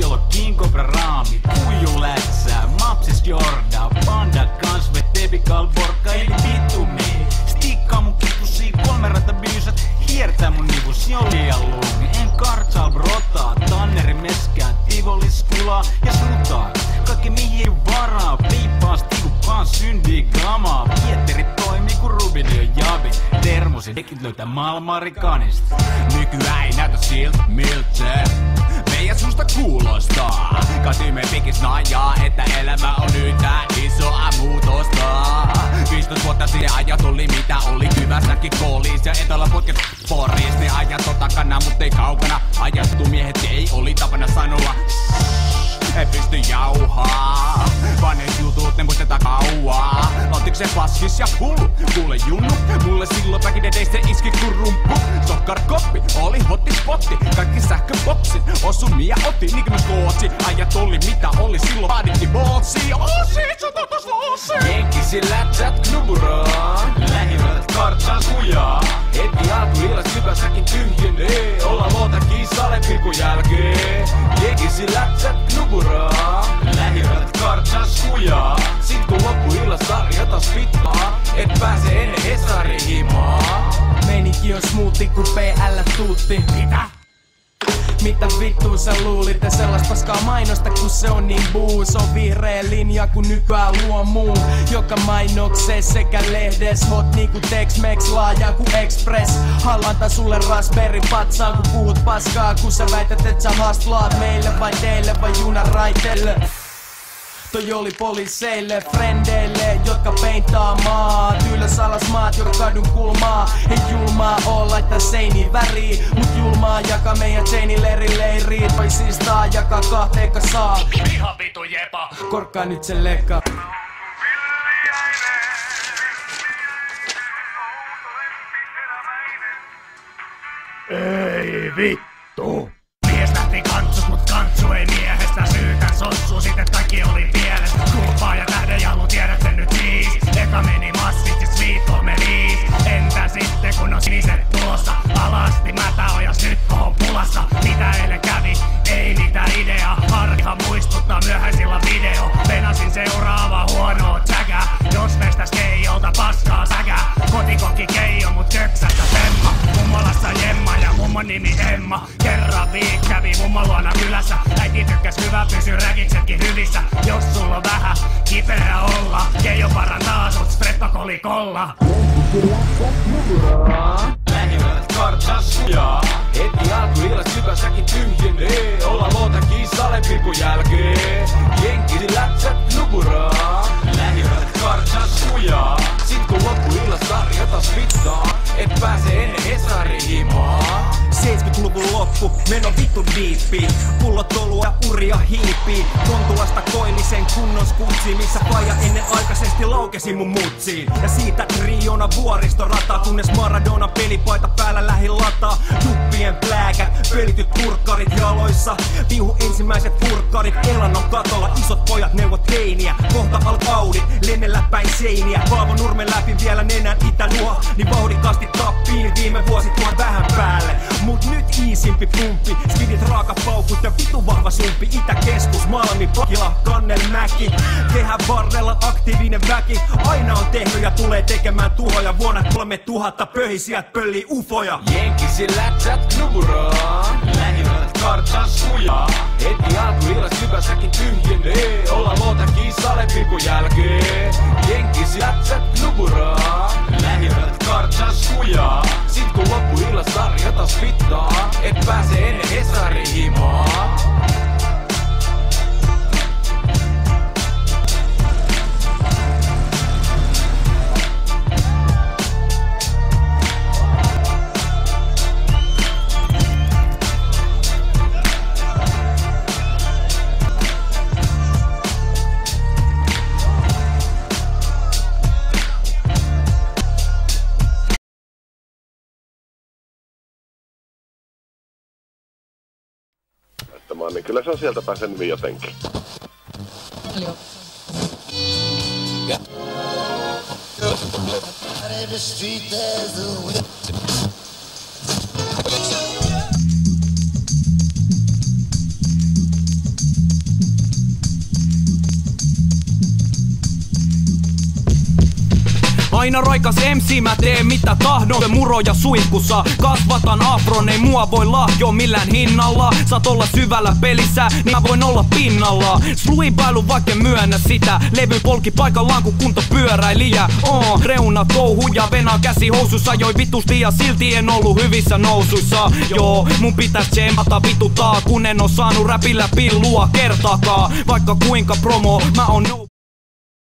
siellä on King Cobra raami, puiju lätsää, mapsis Jordan, panda kans, vetebikal borka, eli vittu mii. Stikkaa mun kippusi, 3 ratabiisat, hiertää mun nivus, jo liian lungi. En kartsal brotaa, tanneri meskää, tivoliskulaa ja sutaa. Kaikki mihin varaa, piippaa, stikupaan, syndii gamaa. Vietterit toimii ku Rubini ja Javi, termosin, tekit löytää maailmanrikanista. Nykyään ei näytä silt, miltä meidän susta kuulostaa. Katimme pikis najaa, että elämä on yhtä isoa muutosta. 15 vuotta siihen ajat oli mitä oli, Kyvässäkin koolis ja Etelä-Putket Poris. Ne ajat on takana, mut ei kaukana. Ajattu miehet ei oli tapana sanoa ei pysty jauhaa, vaan ne jutut ne muistetaan kauaa. Oltiks se paskis ja hullu, kuule junnu, mulle silloin väkidedeistä iski kun rumpu. Sokkarkoppi oli hottispotti, kaikki sähköboksit osui ja otti niinkö myös kootsi. Ajat oli mitä oli, silloin vaaditti bootsia. Oosit, sä totas loosi. Jenkisi lätsät knuburaan, lähimmät kartsaa kujaa. Heti alkuillas Jyvässäkin tyhjenee, ollaan monta kissalle pilkun jälkeen. Jenkisi lätsät knuburaan, lähimmät kartsas kujaa. Sit kun loppuillas sarja taas vittaa, et pääse ennen Hesari-himaa. Meininki on smoothie kun PL tuutti. Mitä vittua sä luulit, ja sellaista paskaa mainosta kun se on niin buus. On vihreä linja kun nykyään luo muun. Joka mainoksees sekä lehdes hot niinku Tex-Mex, laaja ku Express. Hallanta sulle raspberry patsaan kun puhut paskaa. Kun sä väität et sä hastlaat meille vai teille vai junan raiteille. Toi oli poliiseille, frendeille, jotka peintaa maat. Ylös alas maat, joka kadun kulmaa. Ei julmaa oo laittaa seiniin väriin, mut julmaa jaka meidän seinille eri leiriin. Vai siistaa jakaa kahteen kasaan. Ihan vitu jepa. Korkkaa nyt sen lekka. Ei vittu. Mies lähti kantsut, mut kantsu ei miehestä syytän sossu, sit et kaikki oli pielessä. Kurpaa ja tähdenjallu, tiedät sen nyt siis. Eka meni massit ja sweet 35. Entä sitten kun on siniset tulossa? Alasti mätä ojas nyt kohon pulassa. Mitä eilen kävi? Ei mitään ideaa. Harha muistuttaa myöhäisillä video. Penasin seuraava huonoa tsägää. Jos vestäs keijolta paskaa säkää. Kotikokki keijo mut köksästä temma. Mummolassa jemma ja mummon nimi Emma. Kerran viik kävi mummon luona kylässä. Äiti tykkäs hyvä pysy räkiksetkin hyvissä. Jos sulla on vähän kipeä olla, keijo parantaa sut streptokolikolla. Lähimmät kartsas kujaa, heti alkuillas Jyvässäkin tyhjenee. Ollaan monta kissalle pilkun jälkeen. Jenkisi lätsät knuburaan, lähimmät kartsas kujaa. Sit kun loppuillas sarja taas vittaa, et pääse ennen Hesari-himaa. 70-luvun loppu, meno vittu diippi. Pullot olua ja uria hiipii. Kontulasta koillisen kunnon skutsi, missä faija ennen aikaisesti laukesi mun mutsiin. Ja siitä Riona vuoristorata, kunnes Maradona pelipaita päällä lähin lataa. Juppien plääkät, pölityt purkkarit jaloissa. Viuhu ensimmäiset purkkarit, elannon katolla. Isot pojat neuvot teiniä, kohta alkaudit, lennellä päin seiniä. Paavo Nurmen läpi vielä nenän itäluo, niin vauhdikkaasti tappiin viime vuosi tuon vähän päälle. Mut nyt iisimpi pumppi, skidit raakapaukut ja vitu vahva sumpi. Itäkeskus, Malmi, Pakila, Kannelmäki. Kehän varrella aktiivinen väki, aina on tehnyt ja tulee tekemään tuhoja. Vuonna 3000 pöhisijät pöllii ufoja. Jenkisi lätsät knuburaan, lähimmät kartsas kujaa. Heti alkuillas Jyvässäkin tyhjenee. Ollaan monta kissalle pilkun jälkeen. Jenkisi lätsät knuburaan, lähimmät kartsas kujaa. Sit kun loppuillas sarja taas vittaa, et pääse ennen Hesari-himaa. Niin kyllä se on sieltä päin sen nimi jotenkin. Joo. Aina raikas MC, mä teen mitä tahdon. Muroja suihkussa, kasvatan afron. Ei mua voi lahjoa millään hinnalla. Saat olla syvällä pelissä, niin mä voin olla pinnalla. Sluibailu vaikka myönnä sitä. Levy polki paikallaan kun kunto pyöräilijä. Reuna touhu ja venaa käsi housussa. Joi vitusti ja silti en ollut hyvissä nousuissa. Joo, mun pitäis tsempata vituttaa, kun en oo saanut räpillä pillua kertaakaan. Vaikka kuinka promo, mä oon no